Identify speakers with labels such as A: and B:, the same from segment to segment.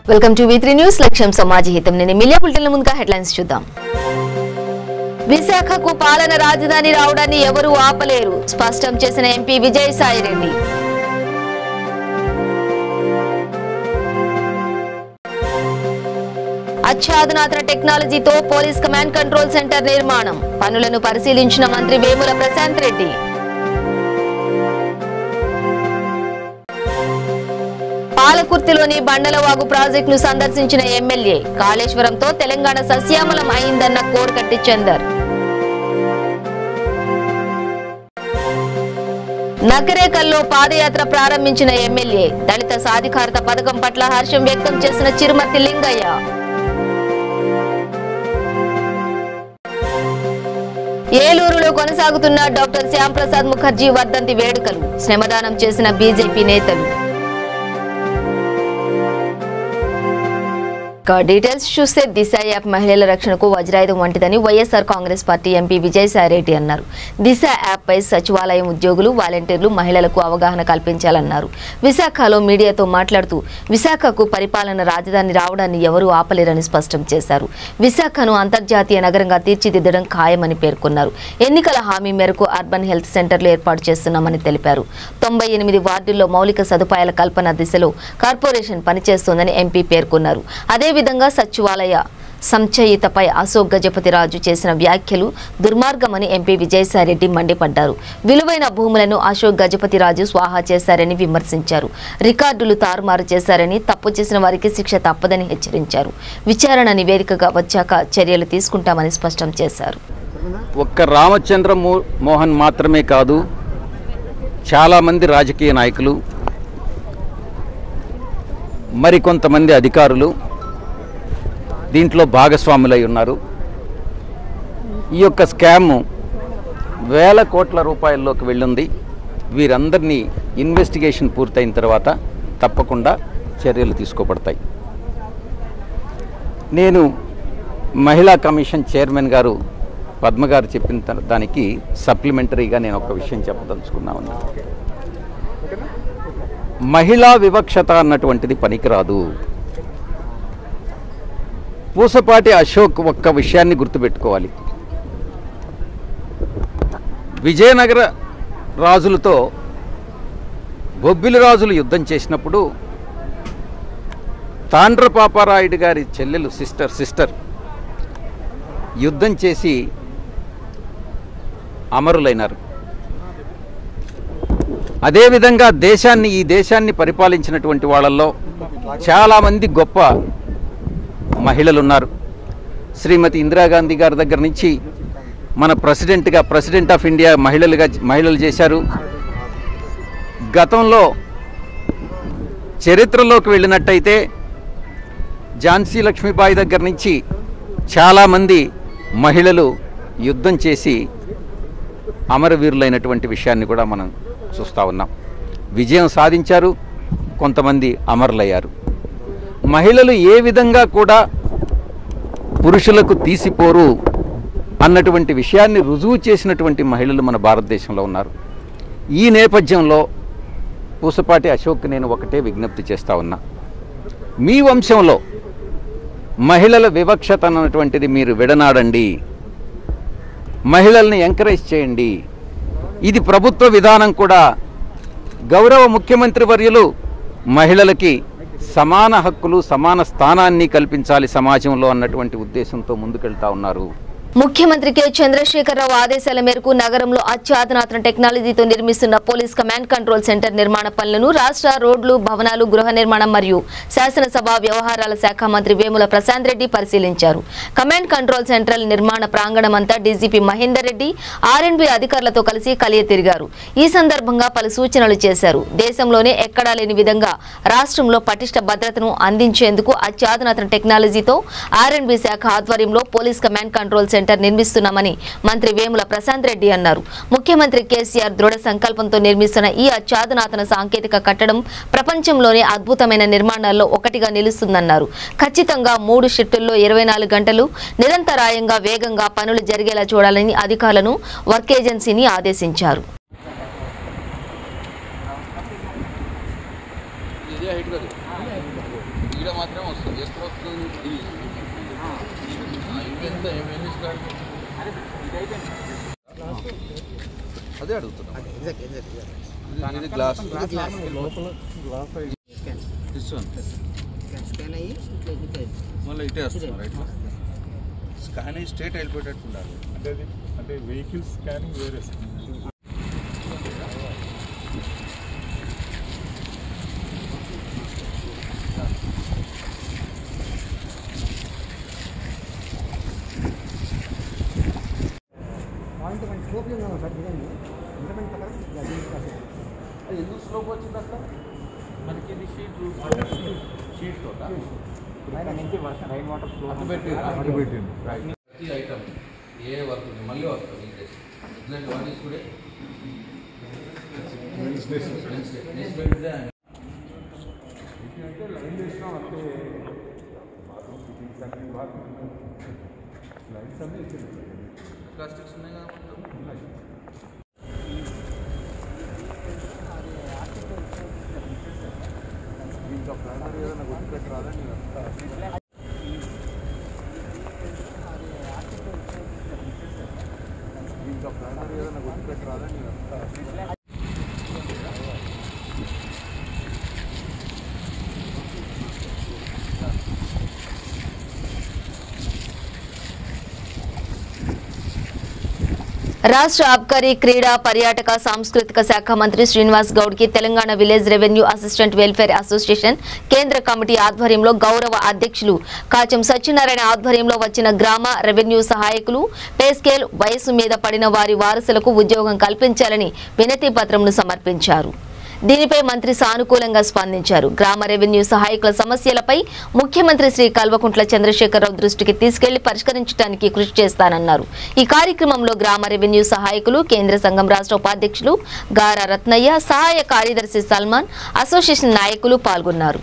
A: Welcome to V3 news లక్ష్యం సమాజహితం. నేను media బులెటిన్ల ముందుగా హెడ్లైన్స్ చూద్దాం. విశాఖకు పాలన రాజధాని రావడాన్ని ఎవరూ ఆపలేరు స్పష్టం చేసిన ఎంపీ విజయసాయిరెడ్డి. అత్యాధునాతన టెక్నాలజీతో పోలీస్ కమాండ్ కంట్రోల్ సెంటర్ నిర్మాణం పనులను పరిశీలించిన మంత్రి వేముల ప్రశాంత్ రెడ్డి. పాలకుర్తిలోని బండలవాగు ప్రాజెక్టును సందర్శించిన ఎమ్మెల్యే కాళేశ్వరంతో తెలంగాణ సస్యామలం అయిందన్న కోరకట్టి చందర్. నకరేకల్లో పాదయాత్ర ప్రారంభించిన ఎమ్మెల్యే దళిత సాధికారత పథకం పట్ల హర్షం వ్యక్తం చేసిన చిరుమర్తి లింగయ్య. ఏలూరులో కొనసాగుతున్న డాక్టర్ శ్యాంప్రసాద్ ముఖర్జీ వర్ధంతి వేడుకలు శ్రమదానం చేసిన బీజేపీ నేతలు. డీటెయిల్స్ చూస్తే దిశ యాప్ మహిళల రక్షణకు వజ్రాయుధం వంటిదని వైఎస్ఆర్ కాంగ్రెస్ పార్టీ ఎంపీ విజయసాయిరెడ్డి అన్నారు. దిశ యాప్ పై సచివాలయం ఉద్యోగులు వాలంటీర్లు మహిళలకు అవగాహన కల్పించాలన్నారు. విశాఖలో మీడియాతో మాట్లాడుతూ విశాఖకు పరిపాలన రాజధాని రావడాన్ని ఎవరూ ఆపలేరని స్పష్టం చేశారు. విశాఖను అంతర్జాతీయ నగరంగా తీర్చిదిద్దడం ఖాయమని పేర్కొన్నారు. ఎన్నికల హామీ మేరకు అర్బన్ హెల్త్ సెంటర్లు ఏర్పాటు చేస్తున్నామని తెలిపారు. 98 వార్డుల్లో మౌలిక సదుపాయాల కల్పన దిశలో కార్పొరేషన్ పనిచేస్తోందని ఎంపీ పేర్కొన్నారు. అదేవిధంగా సచివాలయ సంచయితపై అశోక్ గజపతిరాజు చేసిన వ్యాఖ్యలు దుర్మార్గమని ఎంపీ విజయసాయిరెడ్డి మండిపడ్డారు. విలువైన భూములను అశోక్ గజపతిరాజు స్వాహా చేశారని విమర్శించారు. రికార్డులు తారుమారు చేశారని, తప్పు చేసిన వారికి శిక్ష తప్పదని హెచ్చరించారు. విచారణ నివేదికగా వచ్చాక చర్యలు తీసుకుంటామని స్పష్టం చేశారు.
B: ఒక్క రామచంద్ర మోహన్ మాత్రమే కాదు, చాలామంది రాజకీయ నాయకులు, మరికొంతమంది అధికారులు దీంట్లో భాగస్వాములై ఉన్నారు. ఈ యొక్క స్కామ్ వేల కోట్ల రూపాయల్లోకి వెళ్ళింది. వీరందరినీ ఇన్వెస్టిగేషన్ పూర్తయిన తర్వాత తప్పకుండా చర్యలు తీసుకోబడతాయి. నేను మహిళా కమిషన్ చైర్మన్ గారు పద్మ గారు చెప్పిన దానికి సప్లిమెంటరీగా నేను ఒక విషయం చెప్పదలుచుకున్నాను. మహిళా వివక్షత అన్నటువంటిది పనికిరాదు. పూసపాటి అశోక్ ఒక్క విషయాన్ని గుర్తుపెట్టుకోవాలి. విజయనగర రాజులతో బొబ్బిలి రాజులు యుద్ధం చేసినప్పుడు తాండ్రపాపారాయుడు గారి చెల్లెలు సిస్టర్ యుద్ధం చేసి అమరులైనారు. అదేవిధంగా ఈ దేశాన్ని పరిపాలించినటువంటి వాళ్ళల్లో చాలామంది గొప్ప మహిళలు ఉన్నారు. శ్రీమతి ఇందిరాగాంధీ గారి దగ్గర నుంచి మన ప్రెసిడెంట్ ఆఫ్ ఇండియా మహిళలు చేశారు. గతంలో చరిత్రలోకి వెళ్ళినట్టయితే ఝాన్సీ లక్ష్మీబాయి దగ్గర నుంచి చాలామంది మహిళలు యుద్ధం చేసి అమరవీరులైనటువంటి విషయాన్ని కూడా మనం చూస్తూ ఉన్నాం. విజయం సాధించారు, కొంతమంది అమరులయ్యారు. మహిళలు ఏ విధంగా కూడా పురుషులకు తీసిపోరు అన్నటువంటి విషయాన్ని రుజువు చేసినటువంటి మహిళలు మన భారతదేశంలో ఉన్నారు. ఈ నేపథ్యంలో పూసపాటి అశోక్ నేను ఒకటే విజ్ఞప్తి చేస్తూ ఉన్నా. మీ వంశంలో మహిళల వివక్షత అన్నటువంటిది మీరు విడనాడండి, మహిళల్ని ఎంకరేజ్ చేయండి. ఇది ప్రభుత్వ విధానం కూడా. గౌరవ ముఖ్యమంత్రి వర్యులు మహిళలకి సమాన హక్కులు, సమాన స్థానాన్ని కల్పించాలి సమాజంలో అన్నటువంటి ఉద్దేశంతో ముందుకెళ్తా ఉన్నారు.
A: ముఖ్యమంత్రి కె చంద్రశేఖరరావు ఆదేశాల మేరకు నగరంలో అత్యాధునాతన టెక్నాలజీతో నిర్మిస్తున్న పోలీస్ కమాండ్ కంట్రోల్ సెంటర్ నిర్మాణ పనులను రాష్ట్ర రోడ్లు, భవనాలు, గృహ నిర్మాణం మరియు శాసనసభ వ్యవహారాల శాఖ మంత్రి వేముల ప్రశాంత్ రెడ్డి పరిశీలించారు. కమాండ్ కంట్రోల్ సెంటర్ నిర్మాణ ప్రాంగణం అంతా డీజీపీ మహేందర్ రెడ్డి, ఆర్ఎండ్బి అధికారులతో కలిసి కలియ తిరిగారు. ఈ సందర్భంగా పలు సూచనలు చేశారు. దేశంలోనే ఎక్కడా లేని విధంగా రాష్ట్రంలో పటిష్ట భద్రతను అందించేందుకు అత్యాధునాతన టెక్నాలజీతో ఆర్ఎండ్బి శాఖ ఆధ్వర్యంలో పోలీస్ కమాండ్ కంట్రోల్ సెంటర్ నిర్మిస్తున్నామని మంత్రి వేముల ప్రశాంత్ రెడ్డి అన్నారు. ముఖ్యమంత్రి కేసీఆర్ దృఢ సంకల్పంతో నిర్మిస్తున్న ఈ అత్యాధునాతన సాంకేతిక కట్టడం ప్రపంచంలోనే అద్భుతమైన నిర్మాణాల్లో ఒకటిగా నిలుస్తుందన్నారు. ఖచ్చితంగా 3 షిఫ్టుల్లో 24 గంటలు నిరంతరాయంగా వేగంగా పనులు జరిగేలా చూడాలని అధికారులను, వర్క్ ఏజెన్సీని ఆదేశించారు.
B: ఈడ మాత్రమే వస్తుంది. ఎక్కడ వస్తుంది అదే అడుగుతున్నాం. ఇది గ్లాస్ మళ్ళీ ఇటే వస్తున్నారు. రైట్ స్కాన్ అయ్యి స్ట్రేట్ వెళ్ళిపోయేటట్టు ఉండాలి.
C: అంటే వెహికల్ స్కానింగ్ వేరే.
B: అది ఎందుకు స్లోప్ వచ్చింది అక్కడ?
C: మనకి ఇది షీట్ నుంచి రైన్ వాటర్ ఫ్లో పెట్టింది.
B: ప్రతి ఐటమ్ ఏ వర్క్ మళ్ళీ వస్తుంది. ఇట్లాంటి వాటి కూడా
C: లైన్ చేసినా అంటే లైన్స్ అన్నీ
B: ప్లాస్టిక్స్ ఉన్నాయి కదా.
C: ఇంకా ప్లానర్ ఏదైనా గుర్తుపెట్టి రాదని
A: రాష్ట్ర అబ్కారీ క్రీడా పర్యాటక సాంస్కృతిక శాఖ మంత్రి శ్రీనివాస్ గౌడ్ కి Telangana village revenue assistant welfare association కేంద్ర కమిటీ ఆధ్వర్యంలో గౌరవ అధ్యక్షులు కాచం సత్యనారాయణ ఆధ్వర్యంలో వచ్చిన గ్రామ రెవెన్యూ సహాయకులు పే స్కేల్ వయసు మీద పడిన వారి వారసులకు ఉద్యోగం కల్పించాలని వినతి పత్రంను సమర్పించారు. దీనిపై మంత్రి సానుకూలంగా స్పందించారు. గ్రామ రెవెన్యూ సహాయకుల సమస్యలపై ముఖ్యమంత్రి శ్రీ కల్వకుంట్ల చంద్రశేఖరరావు దృష్టికి తీసుకెళ్లి పరిష్కరించడానికి కృషి చేస్తానన్నారు. ఈ కార్యక్రమంలో గ్రామ రెవెన్యూ సహాయకులు, కేంద్ర సంఘం రాష్ట్ర ఉపాధ్యక్షులు గారా రత్నయ్య, సహాయ కార్యదర్శి సల్మాన్, అసోసియేషన్ నాయకులు పాల్గొన్నారు.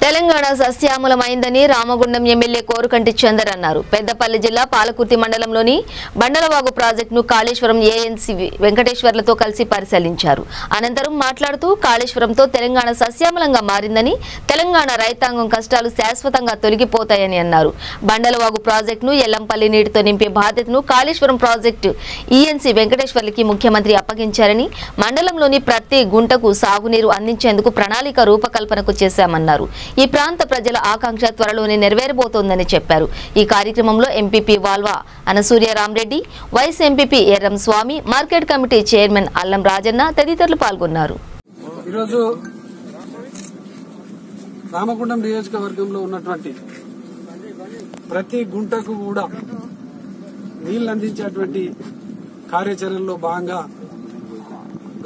A: తెలంగాణ సస్యామలమైందని రామగుండం ఎమ్మెల్యే కోరుకంటి చందర్ అన్నారు. పెద్దపల్లి జిల్లా పాలకుర్తి మండలంలోని బండలవాగు ప్రాజెక్టును కాళేశ్వరం ఏఎన్సీ వెంకటేశ్వర్లతో కలిసి పరిశీలించారు. అనంతరం మాట్లాడుతూ కాళేశ్వరంతో తెలంగాణ సస్యామలంగా మారిందని, తెలంగాణ రైతాంగం కష్టాలు శాశ్వతంగా తొలగిపోతాయని అన్నారు. బండలవాగు ప్రాజెక్టును ఎల్లంపల్లి నీటితో నింపే బాధ్యతను కాళేశ్వరం ప్రాజెక్టు ఈఎన్సీ వెంకటేశ్వర్లకి ముఖ్యమంత్రి అప్పగించారని, మండలంలోని ప్రతి గుంటకు సాగునీరు అందించేందుకు ప్రణాళిక రూపకల్పనకు చేశామన్నారు. ఈ ప్రాంత ప్రజల ఆకాంక్ష త్వరలోనే నెరవేరబోతోందని చెప్పారు. ఈ కార్యక్రమంలో MPP వాల్వా Anasuya Rama Reddy, vice MPP Yerram స్వామి, మార్కెట్ కమిటీ చైర్మన్ అల్లం రాజన్న తదితరులు పాల్గొన్నారు.
D: ఈరోజు రామగుండం నియోజకవర్గంలో ఉన్నటువంటి ప్రతి గుంటకు కూడా నీళ్లు అందించేటువంటి కార్యాచరణలో భాగంగా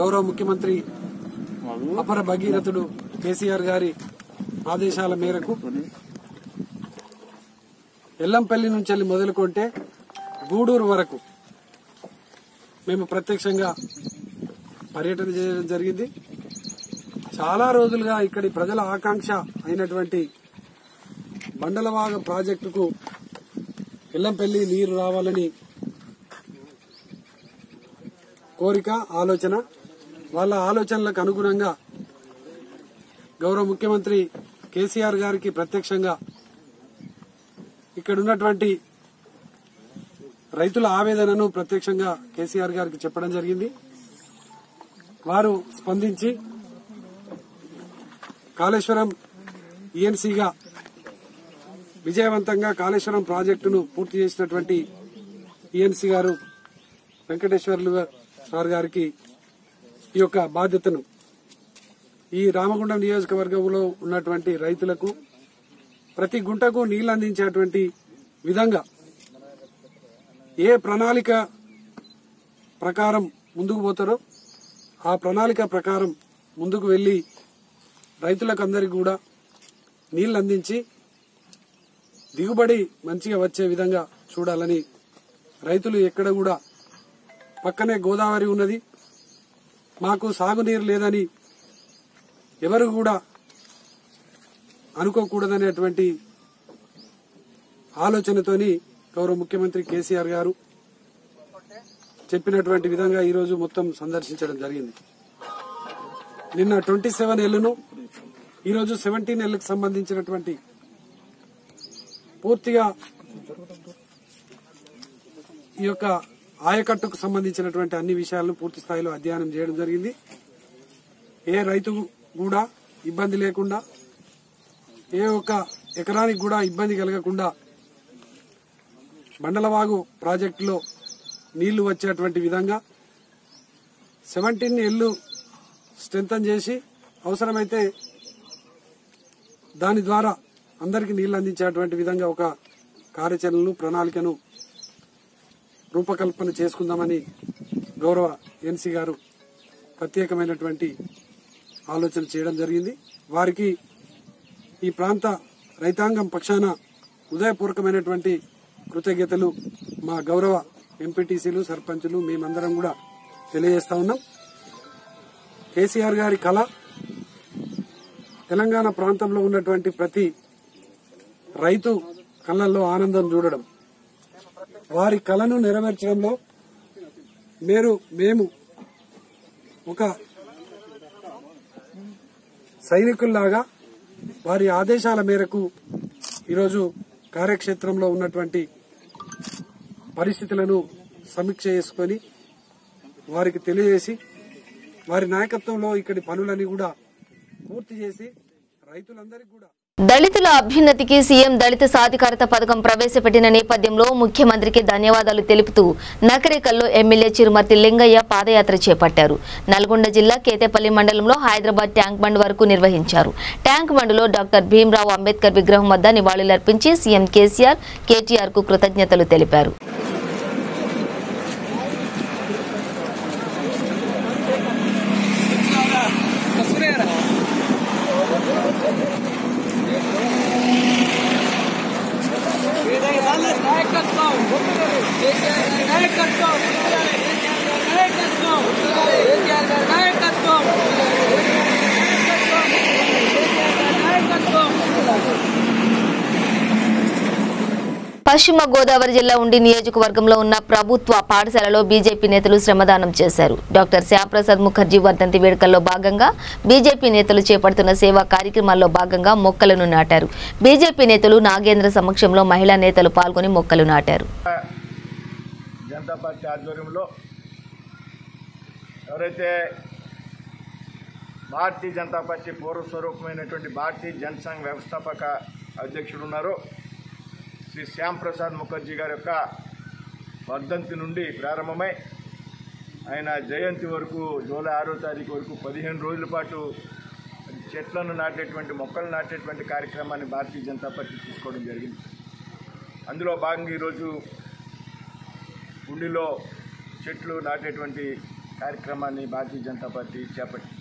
D: గౌరవ ముఖ్యమంత్రి అపర భగీరథుడు కేసీఆర్ గారి ఆదేశాల మేరకు ఎల్లంపల్లి నుంచి మొదలుకొంటే గూడూరు వరకు మేము ప్రత్యక్షంగా పర్యటన చేయడం జరిగింది. చాలా రోజులుగా ఇక్కడి ప్రజల ఆకాంక్ష అయినటువంటి బండలవాగ ప్రాజెక్టుకు ఎల్లంపల్లి నీరు రావాలని కోరిక, ఆలోచన. వాళ్ళ ఆలోచనలకు అనుగుణంగా గౌరవ ముఖ్యమంత్రి కేసీఆర్ గారికి ప్రత్యక్షంగా ఇక్కడ ఉన్నటువంటి రైతుల ఆవేదనను ప్రత్యక్షంగా కేసీఆర్ గారికి చెప్పడం జరిగింది. వారు స్పందించి కాళేశ్వరం ఈఎన్సీగా విజయవంతంగా కాళేశ్వరం ప్రాజెక్టును పూర్తి చేసినటువంటి ఈఎన్సీ గారు వెంకటేశ్వర్లు సార్ గారికి ఈ యొక్క బాధ్యతను ఈ రామగుండం నియోజకవర్గంలో ఉన్నటువంటి రైతులకు ప్రతి గుంటకు నీళ్లు అందించేటువంటి విధంగా ఏ ప్రణాళిక ప్రకారం ముందుకు పోతారో ఆ ప్రణాళిక ప్రకారం ముందుకు వెళ్లి రైతులకు అందరికీ కూడా నీళ్లు అందించి దిగుబడి మంచిగా వచ్చే విధంగా చూడాలని రైతులు ఎక్కడ కూడా పక్కనే గోదావరి ఉన్నది మాకు సాగునీరు లేదని ఎవరు కూడా అనుకోకూడదనేటువంటి ఆలోచనతోని గౌరవ ముఖ్యమంత్రి కేసీఆర్ గారు చెప్పినటువంటి విధంగా ఈరోజు మొత్తం సందర్శించడం జరిగింది. నిన్న 27 ఏళ్లను ఈరోజు 17 ఏళ్లకు సంబంధించినటువంటి పూర్తిగా ఈ యొక్క ఆయకట్టుకు సంబంధించినటువంటి అన్ని విషయాలను పూర్తి స్థాయిలో అధ్యయనం చేయడం జరిగింది. ఏ రైతు కూడా ఇబ్బంది లేకుండా, ఏ ఒక్క ఎకరానికి కూడా ఇబ్బంది కలగకుండా బండలవాగు ప్రాజెక్టులో నీళ్లు వచ్చేటువంటి విధంగా 17 ఏళ్లు స్ట్రెంథన్ చేసి అవసరమైతే దాని ద్వారా అందరికీ నీళ్లు అందించేటువంటి విధంగా ఒక కార్యాచరణను ప్రణాళికను రూపకల్పన చేసుకుందామని గౌరవ ఎన్సీ గారు ప్రత్యేకమైనటువంటి ఆలోచన చేయడం జరిగింది. వారికి ఈ ప్రాంత రైతాంగం పక్షాన హృదయపూర్వకమైనటువంటి కృతజ్ఞతలు మా గౌరవ ఎంపీటీసీలు, సర్పంచులు మేమందరం కూడా తెలియజేస్తా ఉన్నాం. కేసీఆర్ గారి కళ తెలంగాణ ప్రాంతంలో ఉన్నటువంటి ప్రతి రైతు కళ్ళల్లో ఆనందం చూడడం, వారి కళను నెరవేర్చడంలో మేము ఒక సైనికుల్లాగా వారి ఆదేశాల మేరకు ఈరోజు కార్యక్షేత్రంలో ఉన్నటువంటి పరిస్థితులను సమీక్ష చేసుకొని వారికి తెలియజేసి వారి నాయకత్వంలో ఇక్కడి పనులని కూడా పూర్తి చేసి రైతులందరికీ కూడా
A: దళితుల అభ్యున్నతికి సీఎం దళిత సాధికారత పథకం ప్రవేశపెట్టిన నేపథ్యంలో ముఖ్యమంత్రికి ధన్యవాదాలు తెలుపుతూ నకరేకల్లో ఎమ్మెల్యే చిరుమర్తి లింగయ్య పాదయాత్ర చేపట్టారు. నల్గొండ జిల్లా కేతేపల్లి మండలంలో హైదరాబాద్ ట్యాంక్ బండ్ వరకు నిర్వహించారు. ట్యాంక్ బండ్లో డాక్టర్ భీమ్రావ్ అంబేద్కర్ విగ్రహం వద్ద నివాళులర్పించి సీఎం కేసీఆర్, కేటీఆర్ కు కృతజ్ఞతలు తెలిపారు. పశ్చిమ గోదావరి జిల్లా ఉండి నియోజకవర్గంలో ఉన్న ప్రభుత్వ పాఠశాలలో బీజేపీ నేతలు శ్రమదానం చేశారు. డాక్టర్ శ్యాంప్రసాద్ ముఖర్జీ వర్ధంతి వేడుకల్లో భాగంగా బీజేపీ నేతలు చేపడుతున్న సేవా కార్యక్రమాల్లో భాగంగా మొక్కలను నాటారు. బీజేపీ నేతలు నాగేంద్ర సమక్షంలో మహిళా నేతలు పాల్గొని మొక్కలు నాటారు.
E: జనతా పార్టీ ఆధ్వర్యంలో ఎవరైతే భారతీయ జనతా పార్టీ పూర్వస్వరూపమైనటువంటి భారతీయ జనసంఘ్ వ్యవస్థాపక అధ్యక్షుడు ఉన్నారో శ్రీ శ్యాంప్రసాద్ ముఖర్జీ గారి యొక్క వర్ధంతి నుండి ప్రారంభమై ఆయన జయంతి వరకు జూలై 6వ తారీఖు వరకు 15 రోజుల పాటు చెట్లను నాటేటువంటి మొక్కలు నాటేటువంటి కార్యక్రమాన్ని భారతీయ జనతా పార్టీ తీసుకోవడం జరిగింది. అందులో భాగంగా ఈరోజు ఉండిలో చెట్లు నాటేటువంటి కార్యక్రమాన్ని భారతీయ జనతా పార్టీ చేపట్టింది.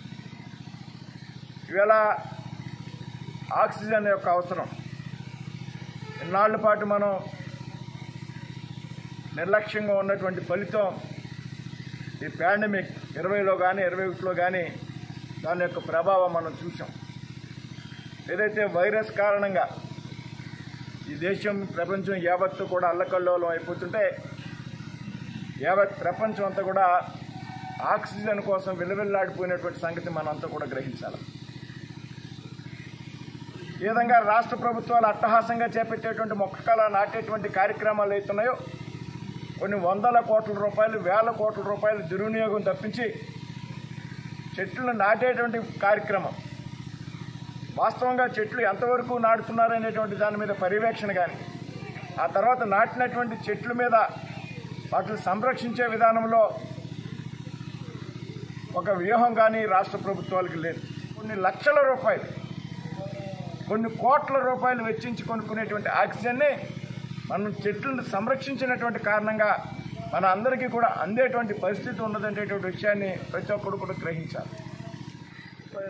E: ఇవాళ ఆక్సిజన్ యొక్క అవసరం ఇన్నాళ్ల పాటు మనం నిర్లక్ష్యంగా ఉన్నటువంటి ఫలితం ఈ పాండమిక్ 20లో కానీ 21లో కానీ దాని యొక్క ప్రభావం మనం చూసాం. ఏదైతే వైరస్ కారణంగా ఈ దేశం ప్రపంచం యావత్తు కూడా అల్లకల్లోలం అయిపోతుంటే యావత్ ప్రపంచం అంతా కూడా ఆక్సిజన్ కోసం విలువెల్లాడిపోయినటువంటి సంగతి మనం అంతా కూడా గ్రహించాలి. ఈ విధంగా రాష్ట్ర ప్రభుత్వాలు అట్టహాసంగా చేపట్టేటువంటి మొక్కల నాటేటువంటి కార్యక్రమాలు అవుతున్నాయో కొన్ని వందల కోట్ల రూపాయలు, వేల కోట్ల రూపాయలు దుర్వినియోగం తప్పించి చెట్లు నాటేటువంటి కార్యక్రమం వాస్తవంగా చెట్లు ఎంతవరకు నాటుతున్నారనేటువంటి దాని మీద పర్యవేక్షణ కానీ ఆ తర్వాత నాటినటువంటి చెట్ల మీద వాటిని సంరక్షించే విధానంలో ఒక వ్యూహం కానీ రాష్ట్ర ప్రభుత్వాలకు లేదు. కొన్ని లక్షల రూపాయలు, కొన్ని కోట్ల రూపాయలు వెచ్చించి కొనుక్కునేటువంటి ఆక్సిజన్ని మనం చెట్లను సంరక్షించినటువంటి కారణంగా మన అందరికీ కూడా అందేటువంటి పరిస్థితి ఉన్నదంటేటువంటి విషయాన్ని ప్రతి ఒక్కరు కూడా గ్రహించాలి.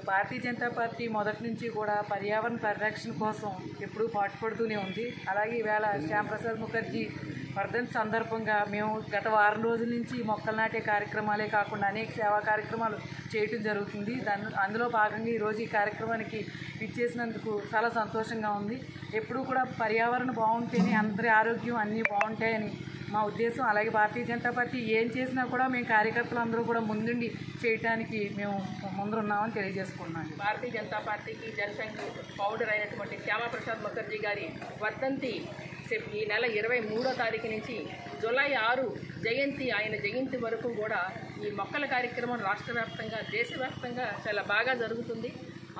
F: భారతీయ జనతా పార్టీ మొదటి నుంచి కూడా పర్యావరణ పరిరక్షణ కోసం ఎప్పుడూ పాటుపడుతూనే ఉంది. అలాగే ఈవేళ శ్యాంప్రసాద్ ముఖర్జీ వర్ధంతి సందర్భంగా మేము గత వారం రోజుల నుంచి మొక్కలు నాటే కార్యక్రమాలే కాకుండా అనేక సేవా కార్యక్రమాలు చేయటం జరుగుతుంది. అందులో భాగంగా ఈరోజు ఈ కార్యక్రమానికి ఇచ్చేసినందుకు చాలా సంతోషంగా ఉంది. ఎప్పుడూ కూడా పర్యావరణం బాగుంటేనే అందరి ఆరోగ్యం అన్నీ బాగుంటాయని మా ఉద్దేశం. అలాగే భారతీయ జనతా పార్టీ ఏం చేసినా కూడా మేము కార్యకర్తలు అందరూ కూడా ముందుండి చేయడానికి మేము ముందున్నామని తెలియజేసుకున్నాం.
G: భారతీయ జనతా పార్టీకి జనసంఘ్ ఫౌండర్ అయినటువంటి శ్యామప్రసాద్ ముఖర్జీ గారి వర్ధంతి ఈ నెల 23వ తారీఖు నుంచి జూలై 6 జయంతి ఆయన జయంతి వరకు కూడా ఈ మొక్కల కార్యక్రమం రాష్ట్ర వ్యాప్తంగా దేశవ్యాప్తంగా చాలా బాగా జరుగుతుంది.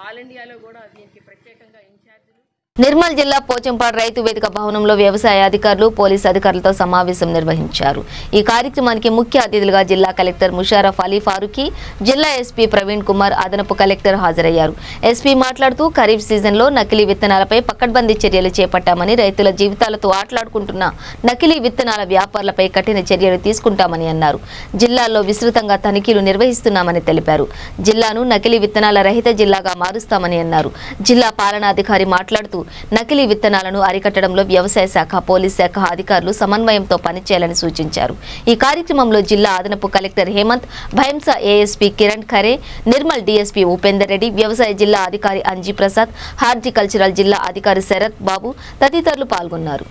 G: ఆల్ ఇండియాలో కూడా దీనికి ప్రత్యేకంగా ఇన్ఛార్జీలు.
A: నిర్మల్ జిల్లా పోచంపాడు రైతు వేదిక భవనంలో వ్యవసాయ అధికారులు పోలీసు అధికారులతో సమావేశం నిర్వహించారు. ఈ కార్యక్రమానికి ముఖ్య అతిథులుగా జిల్లా కలెక్టర్ ముషారఫ్ అలీ ఫారూఖీ, జిల్లా ఎస్పీ ప్రవీణ్ కుమార్, అదనపు కలెక్టర్ హాజరయ్యారు. ఎస్పీ మాట్లాడుతూ ఖరీఫ్ సీజన్లో నకిలీ విత్తనాలపై పకడ్బందీ చర్యలు చేపట్టామని, రైతుల జీవితాలతో ఆటలాడుకుంటున్న నకిలీ విత్తనాల వ్యాపారులపై కఠిన చర్యలు తీసుకుంటామని అన్నారు. జిల్లాలో విస్తృతంగా తనిఖీలు నిర్వహిస్తున్నామని తెలిపారు. జిల్లాను నకిలీ విత్తనాల రహిత జిల్లాగా మారుస్తామని అన్నారు. జిల్లా పాలనాధికారి మాట్లాడుతూ నకిలీ విత్తనాలను అరికట్టడంలో వ్యవసాయ శాఖ, పోలీస్ శాఖ అధికారులు సమన్వయంతో పనిచేయాలని సూచించారు. ఈ కార్యక్రమంలో జిల్లా అదనపు collector Hemant, Bhainsa ASP Kiran Khare, Nirmal DSP Upender Reddy, వ్యవసాయ జిల్లా అధికారి అంజీ ప్రసాద్, హార్టికల్చరల్ జిల్లా అధికారి శరత్ బాబు తదితరులు పాల్గొన్నారు.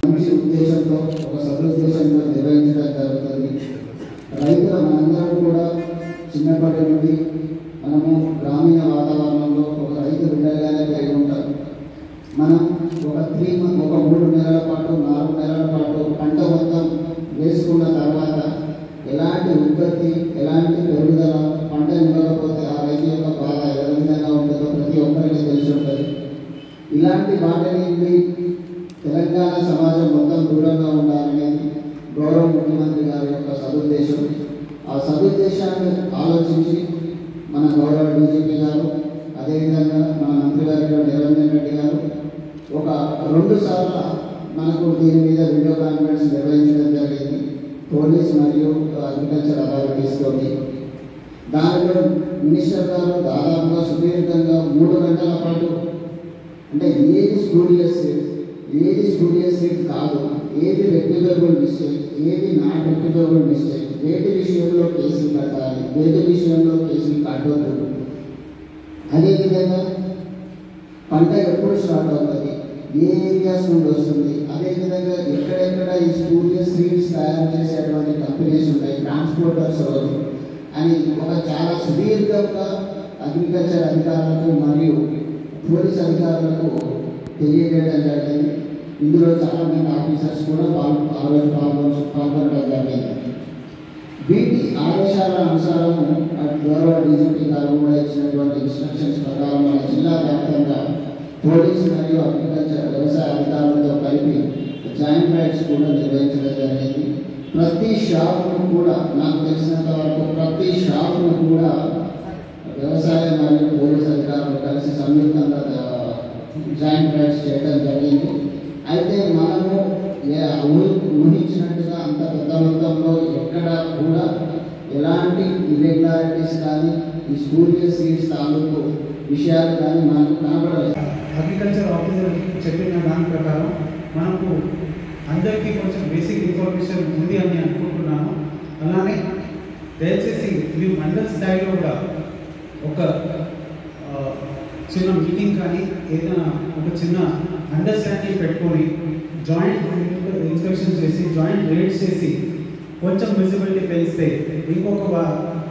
H: మనం ఒక 3 నెలల పాటు 4 నెలల పాటు పంట మొత్తం వేసుకున్న తర్వాత ఎలాంటి ఉత్పత్తి, ఎలాంటి పెరుగుదల, పంట ఇవ్వకపోతే ఆ రైతు యొక్క బాధ ఏ విధంగా ఉంటుందో ప్రతి ఒక్కరికి తెలిసి ఉంటుంది. ఇలాంటి వాటిని తెలంగాణ సమాజం మొత్తం దూరంగా ఉండాలనేది గౌరవ ముఖ్యమంత్రి గారి యొక్క సదుద్దేశం. ఆ సదుద్దేశాన్ని ఆలోచించి మన గౌరవ డీజీపీ గారు, అదేవిధంగా మన మంత్రి గారు నిరంజన్ రెడ్డి గారు ఒక 2 సార్లు మనకు దీని మీద వీడియో కాన్ఫరెన్స్ నిర్వహించడం జరిగింది పోలీస్ మరియు అగ్రికల్చర్ అథారిటీస్తో. దానిలో మినిస్టర్ గారు దాదాపుగా సుదీర్ఘంగా 3 గంటల పాటు అంటే ఏది స్టూడియస్ కాదు, ఏది రెక్టిఫైబుల్ మిస్టేక్, ఏది నాట్ రెక్టిఫైబుల్ మిస్టేక్, వేటి విషయంలో కేసులు కట్టాలి, వేటి విషయంలో కేసులు కట్టవద్దు, అదేవిధంగా పంట ఎప్పుడు స్టార్ట్ అవుతుంది, ఏ ఏరియాస్ నుండి వస్తుంది, అదేవిధంగా ఎక్కడెక్కడ ఈ స్టూడియస్ సీడ్స్ తయారు చేసేటువంటి కంపెనీస్ ఉంటాయి, ట్రాన్స్పోర్టర్స్ ఎవరు అని ఒక చాలా సుదీర్ఘంగా అగ్రికల్చర్ అధికారులకు మరియు పోలీస్ అధికారులకు తెలియజేయడం జరిగింది. ఇందులో చాలామంది ఆఫీసర్స్ కూడా పాల్గొనడం జరిగింది. వీటి ఆదేశాల అనుసారము గౌరవ డీజీపీ గారు కూడా ఇచ్చినటువంటి ఇన్స్ట్రక్షన్స్ ప్రకారం మన జిల్లా వ్యాప్తంగా పోలీసు మరియు అగ్రికల్చర్ వ్యవసాయ అధికారులతో కలిపి జాయింట్ రైడ్స్ కూడా నిర్వహించడం జరిగింది. ప్రతి షాపును కూడా నాకు తెలిసినంత వరకు ప్రతి షాపును కూడా వ్యవసాయ మరియు పోలీసు అధికారులు కలిసి సంయుక్తంగా జాయింట్ రైడ్స్ చేయడం జరిగింది. అయితే మనము ఊహించినట్టుగా అంత పెద్ద మొత్తంలో ఎక్కడ కూడా ఎలాంటి ఇర్రెగ్యులారిటీస్ కానీ ఈ స్టూడియస్ సీడ్స్ తాలూకు విషయాలు కానీ మనకు కనబడలేదు.
I: అగ్రికల్చర్ ఆఫీసర్ చెప్పిన దాని ప్రకారం మనకు అందరికీ కొంచెం బేసిక్ ఇన్ఫర్మేషన్ ఉంది అని అనుకుంటున్నాను. అలానే దయచేసి మీరు మండల స్థాయిలో కూడా ఒక చిన్న మీటింగ్ కానీ ఏదైనా ఒక చిన్న అండర్స్టాండింగ్ పెట్టుకొని జాయింట్ ఇన్స్పెక్షన్ చేసి జాయింట్ రేట్స్ చేసి కొంచెం విజిబిలిటీ పెంచితే ఇంకొక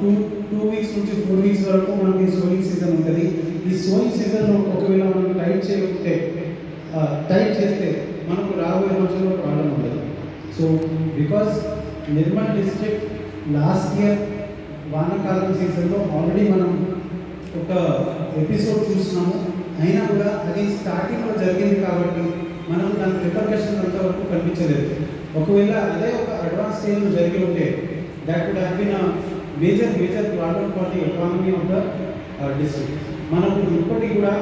I: 2 వీక్స్ నుంచి 4 వీక్స్ వరకు మనకి సోయింగ్ సీజన్ ఉంటుంది. ఈ సోయింగ్ సీజన్లో ఒకవేళ మనం టైట్ చేయకుంటే టైట్ చేస్తే మనకు రాబోయే రోజుల్లో ప్రాబ్లం ఉండదు. So because Nirmal district last year వానాకాలం సీజన్లో ఆల్రెడీ మనం ఒక ఎపిసోడ్ చూస్తున్నాము. అయినా కూడా అది స్టార్టింగ్లో జరిగింది కాబట్టి మనం దాని రిపర్కషన్ అంతవరకు కనిపించలేదు. ఒకవేళ అదే ఒక అడ్వాన్స్ స్టేజ్లో జరిగి ఉంటే that would have been major problem for the economy of the district. మనకు ఇప్పటికి కూడా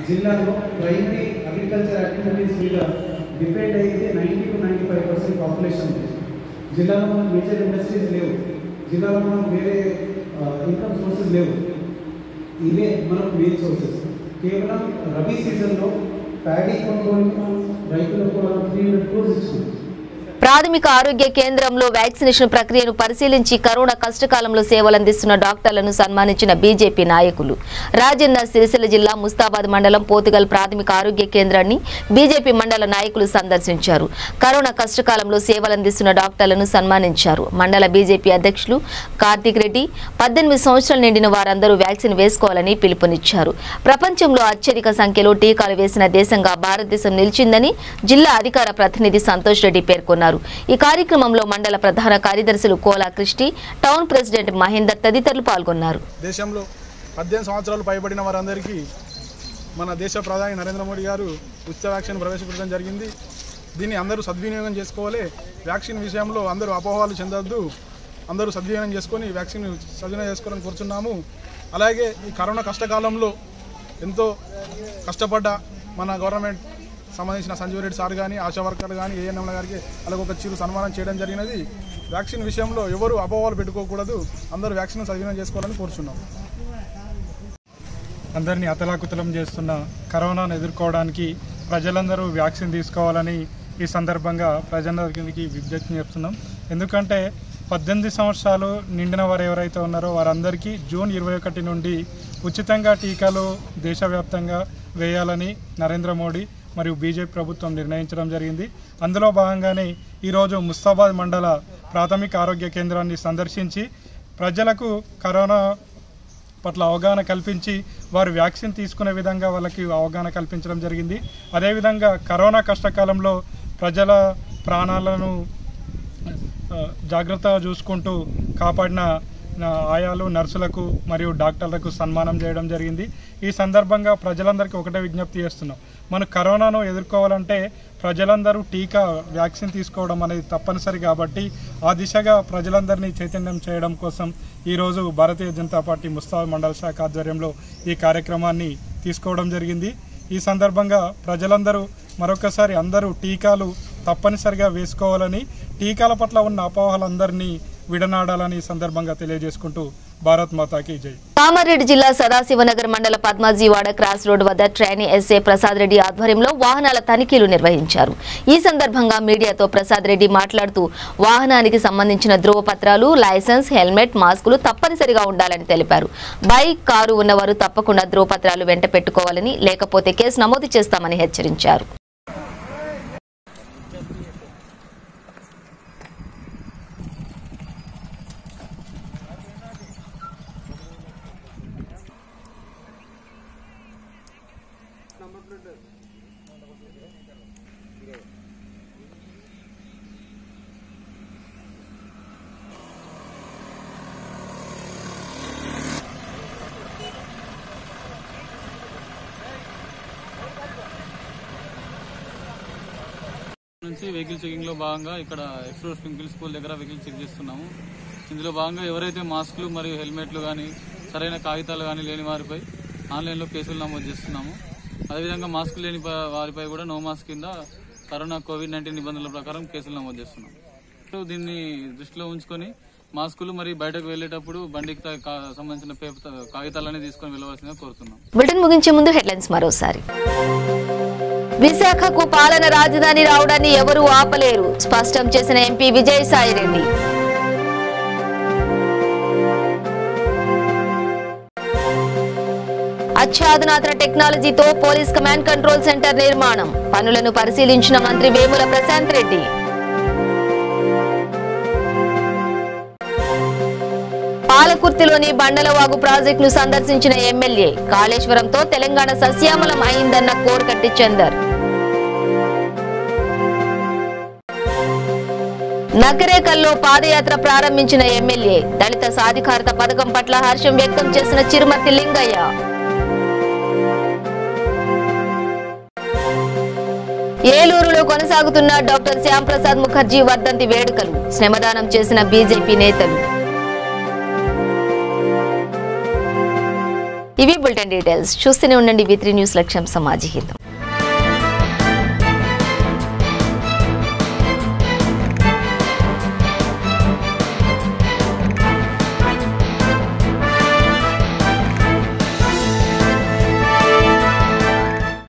I: జిల్లాలో ప్రైమరీ అగ్రికల్చర్ యాక్టివిటీస్ మీద డిపెండ్ అయితే 90 to 95% పాపులేషన్ ఉంది. జిల్లాలో మనకు మేజర్ ఇండస్ట్రీస్ లేవు, జిల్లాలో మనకు వేరే ఇన్కమ్ సోర్సెస్ లేవు. ఇవే మనకు మెయిన్ సోర్సెస్. కేవలం రబీ సీజన్లో ప్యాడీ కొనుగోలుకి మనం రైతులకు కూడా 300 crores ఇచ్చినాం.
A: ప్రాథమిక ఆరోగ్య కేంద్రంలో వ్యాక్సినేషన్ ప్రక్రియను పరిశీలించి కరోనా కష్టకాలంలో సేవలందిస్తున్న డాక్టర్లను సన్మానించిన బీజేపీ నాయకులు. రాజన్న సిరిసిల్ల జిల్లా ముస్తాబాద్ మండలం పోతుగల్ ప్రాథమిక ఆరోగ్య కేంద్రాన్ని బీజేపీ మండల నాయకులు సందర్శించారు. కరోనా కష్టకాలంలో సేవలందిస్తున్న డాక్టర్లను సన్మానించారు. మండల బీజేపీ అధ్యక్షులు కార్తిక్ రెడ్డి 18 సంవత్సరాలు నిండిన వారందరూ వ్యాక్సిన్ వేసుకోవాలని పిలుపునిచ్చారు. ప్రపంచంలో అత్యధిక సంఖ్యలో టీకాలు వేసిన దేశంగా భారతదేశం నిలిచిందని జిల్లా అధికార ప్రతినిధి సంతోష్ రెడ్డి పేర్కొన్నారు. ఈ కార్యక్రమంలో మండల ప్రధాన కార్యదర్శులు కోలా కృష్టి, టౌన్ ప్రెసిడెంట్ మహేందర్ తదితరులు పాల్గొన్నారు.
J: దేశంలో 18 సంవత్సరాలు పైబడిన వారందరికీ మన దేశ ప్రధాని నరేంద్ర మోడీ గారు ఉచిత వ్యాక్సిన్ ప్రవేశపెట్టడం జరిగింది. దీన్ని అందరూ సద్వినియోగం చేసుకోవాలి. వ్యాక్సిన్ విషయంలో అందరూ అపోహలు చెందొద్దు, అందరూ సద్వినియోగం చేసుకొని వ్యాక్సిన్ సద్వినియోగం చేసుకోవాలని కోరుచున్నాము. అలాగే ఈ కరోనా కష్టకాలంలో ఎంతో కష్టపడ్డ మన గవర్నమెంట్ సంబంధించిన సంజీవ్ రెడ్డి సార్ కానీ, ఆశా వర్కర్లు కానీ, ఏఎన్ఎంల గారికి అలాగే ఒక చిరు సన్మానం చేయడం జరిగినది. వ్యాక్సిన్ విషయంలో ఎవరు అపోహలు పెట్టుకోకూడదు, అందరూ వ్యాక్సిన్ సద్వినియోగం చేసుకోవాలని కోరుచున్నాం.
K: అందరినీ అతలాకుతలం చేస్తున్న కరోనాను ఎదుర్కోవడానికి ప్రజలందరూ వ్యాక్సిన్ తీసుకోవాలని ఈ సందర్భంగా ప్రజలందరికీ విజ్ఞప్తి చేస్తున్నాం. ఎందుకంటే 18 సంవత్సరాలు నిండిన వారు ఎవరైతే ఉన్నారో వారందరికీ జూన్ 21 నుండి ఉచితంగా టీకాలు దేశవ్యాప్తంగా వేయాలని నరేంద్ర మోడీ మరియు బీజేపీ ప్రభుత్వం నిర్ణయించడం జరిగింది. అందులో భాగంగానే ఈరోజు ముస్తాబాద్ మండల ప్రాథమిక ఆరోగ్య కేంద్రాన్ని సందర్శించి ప్రజలకు కరోనా పట్ల అవగాహన కల్పించి వారు వ్యాక్సిన్ తీసుకునే విధంగా వాళ్ళకి అవగాహన కల్పించడం జరిగింది. అదేవిధంగా కరోనా కష్టకాలంలో ప్రజల ప్రాణాలను జాగ్రత్తగా చూసుకుంటూ కాపాడిన ఆయాలు, నర్సులకు మరియు డాక్టర్లకు సన్మానం చేయడం జరిగింది. ఈ సందర్భంగా ప్రజలందరికీ ఒకటే విజ్ఞప్తి చేస్తున్నాం. మనం కరోనాను ఎదుర్కోవాలంటే ప్రజలందరూ వ్యాక్సిన్ తీసుకోవడం అనేది తప్పనిసరి. కాబట్టి ఆ దిశగా ప్రజలందరినీ చైతన్యం చేయడం కోసం ఈరోజు భారతీయ జనతా పార్టీ ముస్తాబాద్ మండల శాఖ ఆధ్వర్యంలో ఈ కార్యక్రమాన్ని తీసుకోవడం జరిగింది. ఈ సందర్భంగా ప్రజలందరూ మరొకసారి అందరూ టీకాలు తప్పనిసరిగా వేసుకోవాలని, టీకాల పట్ల ఉన్న అపోహలందరినీ విడనాడాలని సందర్భంగా తెలియజేసుకుంటూ భారత్ మాతాకి జై.
A: కామారెడ్డి జిల్లా సదాశివనగర్ మండల పద్మాజీవాడ క్రాస్ రోడ్ వద్ద ట్రైనీ ఎస్ఏ ప్రసాద్ రెడ్డి ఆధ్వర్యంలో వాహనాల తనిఖీలు నిర్వహించారు. ఈ సందర్భంగా మీడియాతో ప్రసాద్ రెడ్డి మాట్లాడుతూ వాహనానికి సంబంధించిన ధ్రువపత్రాలు, లైసెన్స్, హెల్మెట్, మాస్కులు తప్పనిసరిగా ఉండాలని తెలిపారు. బైక్, కారు ఉన్నవారు తప్పకుండా ధ్రువపత్రాలు వెంట పెట్టుకోవాలని, లేకపోతే కేసు నమోదు చేస్తామని హెచ్చరించారు.
L: నుంచి వెహికల్ చెకింగ్ లో భాగంగా ఇక్కడ ఎక్స్ప్రో స్ప్రింకిల్ స్కూల్ దగ్గర వెహికల్ చెక్ చేస్తున్నాము. ఇందులో భాగంగా ఎవరైతే మాస్కులు మరియు హెల్మెట్లు కానీ, సరైన కాగితాలు కానీ లేని వారిపై ఆన్లైన్లో కేసులు నమోదు చేస్తున్నాము. అదేవిధంగా మాస్క్ లేని వారిపై కూడా నో మాస్క్ కింద కరోనా కోవిడ్-19 నిబంధనల ప్రకారం కేసులు నమోదు చేస్తున్నాం. దీన్ని దృష్టిలో ఉంచుకొని మాస్కులు మరియు బయటకు వెళ్లేటప్పుడు బండికి సంబంధించిన కాగితాలన్నీ తీసుకొని వెళ్ళవలసిందిగా కోరుతున్నాం.
A: బులెటిన్ ముగించే ముందు హెడ్లైన్స్ మరోసారి. విశాఖకు పాలన రాజధాని రావడాన్ని ఎవరూ ఆపలేరు, స్పష్టం చేసిన ఎంపీ విజయసాయిరెడ్డి. అత్యాధునాతన టెక్నాలజీతో పోలీస్ కమాండ్ కంట్రోల్ సెంటర్ నిర్మాణం, పనులను పరిశీలించిన మంత్రి వేముల ప్రశాంత్ రెడ్డి. పాలకుర్తిలోని బండలవాగు ప్రాజెక్టును సందర్శించిన ఎమ్మెల్యే, కాళేశ్వరంతో తెలంగాణ సస్యామలం అయిందన్న కోరకట్టి చందర్. నకరేకల్లో పాదయాత్ర ప్రారంభించిన ఎమ్మెల్యే, దళిత సాధికారత పథకం పట్ల హర్షం వ్యక్తం చేసిన చిరుమర్తి లింగయ్య. ఏలూరులో కొనసాగుతున్న డాక్టర్ శ్యాంప్రసాద్ ముఖర్జీ వర్ధంతి వేడుకలు, శ్రమదానం చేసిన బీజేపీ నేతలు. ఇవి బులెటిన్ డీటెయిల్స్. చూస్తూనే ఉండండి V3 న్యూస్, లక్ష్యం సమాజ హితం.